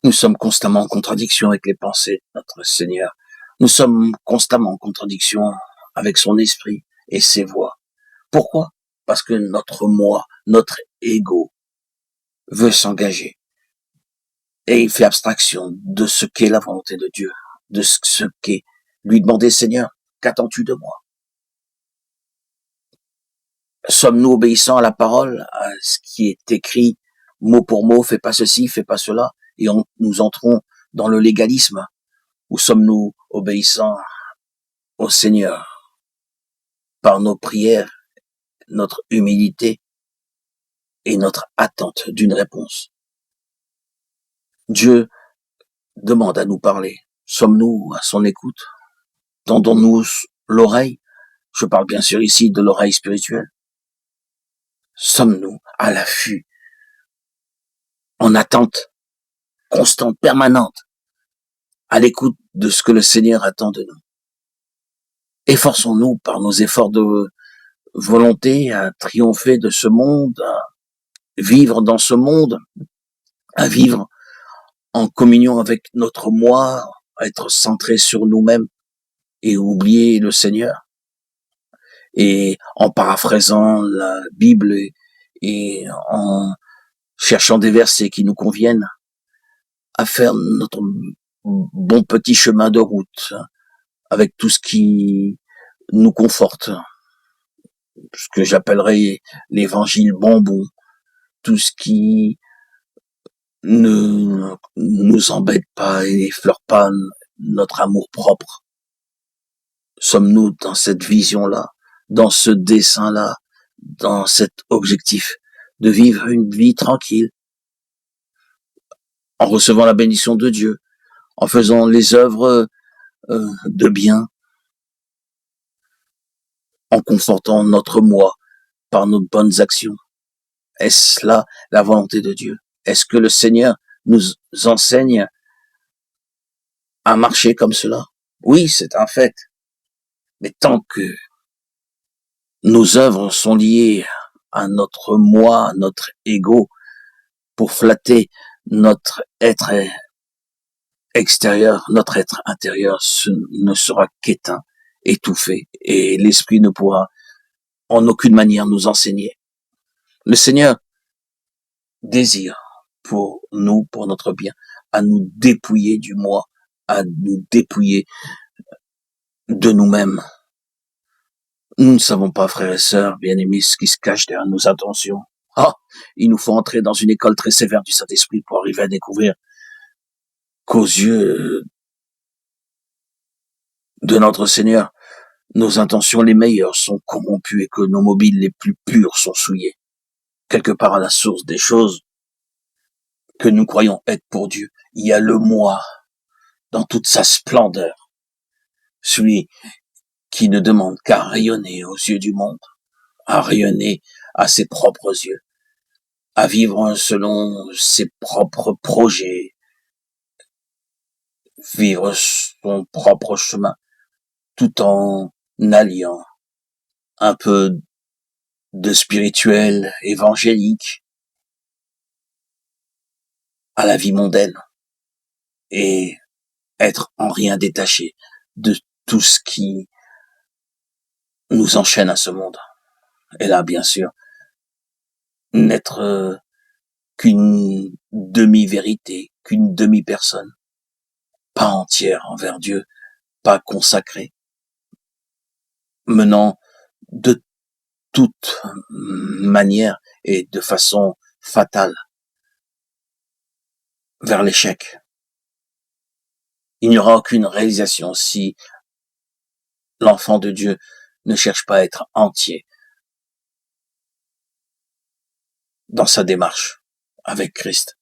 Nous sommes constamment en contradiction avec les pensées de notre Seigneur. Nous sommes constamment en contradiction avec son esprit et ses voies. Pourquoi? Parce que notre moi, notre ego veut s'engager et il fait abstraction de ce qu'est la volonté de Dieu, de ce qu'est lui demander, Seigneur, qu'attends-tu de moi? Sommes-nous obéissants à la parole, à ce qui est écrit mot pour mot, fais pas ceci, fais pas cela, et nous entrons dans le légalisme, ou sommes-nous obéissants au Seigneur par nos prières, notre humilité et notre attente d'une réponse? Dieu demande à nous parler. Sommes-nous à son écoute? Tendons-nous l'oreille? Je parle bien sûr ici de l'oreille spirituelle. Sommes-nous à l'affût, en attente constante, permanente, à l'écoute de ce que le Seigneur attend de nous? Efforçons-nous par nos efforts de volonté à triompher de ce monde, à vivre dans ce monde, à vivre en communion avec notre moi, à être centré sur nous-mêmes et oublier le Seigneur. Et en paraphrasant la Bible et en cherchant des versets qui nous conviennent, à faire notre bon petit chemin de route avec tout ce qui nous conforte, ce que j'appellerais l'évangile bonbon, tout ce qui ne nous embête pas et n'effleure pas notre amour propre. Sommes-nous dans cette vision-là, dans ce dessein-là, dans cet objectif de vivre une vie tranquille, en recevant la bénédiction de Dieu, en faisant les œuvres de bien, en confortant notre moi par nos bonnes actions? Est-ce là la volonté de Dieu? Est-ce que le Seigneur nous enseigne à marcher comme cela? Oui, c'est un fait. Mais tant que nos œuvres sont liées à notre moi, à notre ego, pour flatter notre être extérieur, notre être intérieur ne sera qu'éteint, étouffé, et l'esprit ne pourra en aucune manière nous enseigner. Le Seigneur désire pour nous, pour notre bien, à nous dépouiller du moi, à nous dépouiller de nous-mêmes. Nous ne savons pas, frères et sœurs, bien-aimés, ce qui se cache derrière nos intentions. Ah, il nous faut entrer dans une école très sévère du Saint-Esprit pour arriver à découvrir qu'aux yeux de notre Seigneur, nos intentions les meilleures sont corrompues et que nos mobiles les plus purs sont souillés. Quelque part à la source des choses que nous croyons être pour Dieu, il y a le moi dans toute sa splendeur. Celui qui ne demande qu'à rayonner aux yeux du monde, à rayonner à ses propres yeux, à vivre selon ses propres projets, vivre son propre chemin, tout en alliant un peu de spirituel évangélique à la vie mondaine et être en rien détaché de tout ce qui nous enchaîne à ce monde. Et là, bien sûr, n'être qu'une demi-vérité, qu'une demi-personne, pas entière envers Dieu, pas consacrée, menant de toute manière et de façon fatale vers l'échec. Il n'y aura aucune réalisation si l'enfant de Dieu ne cherche pas à être entier dans sa démarche avec Christ.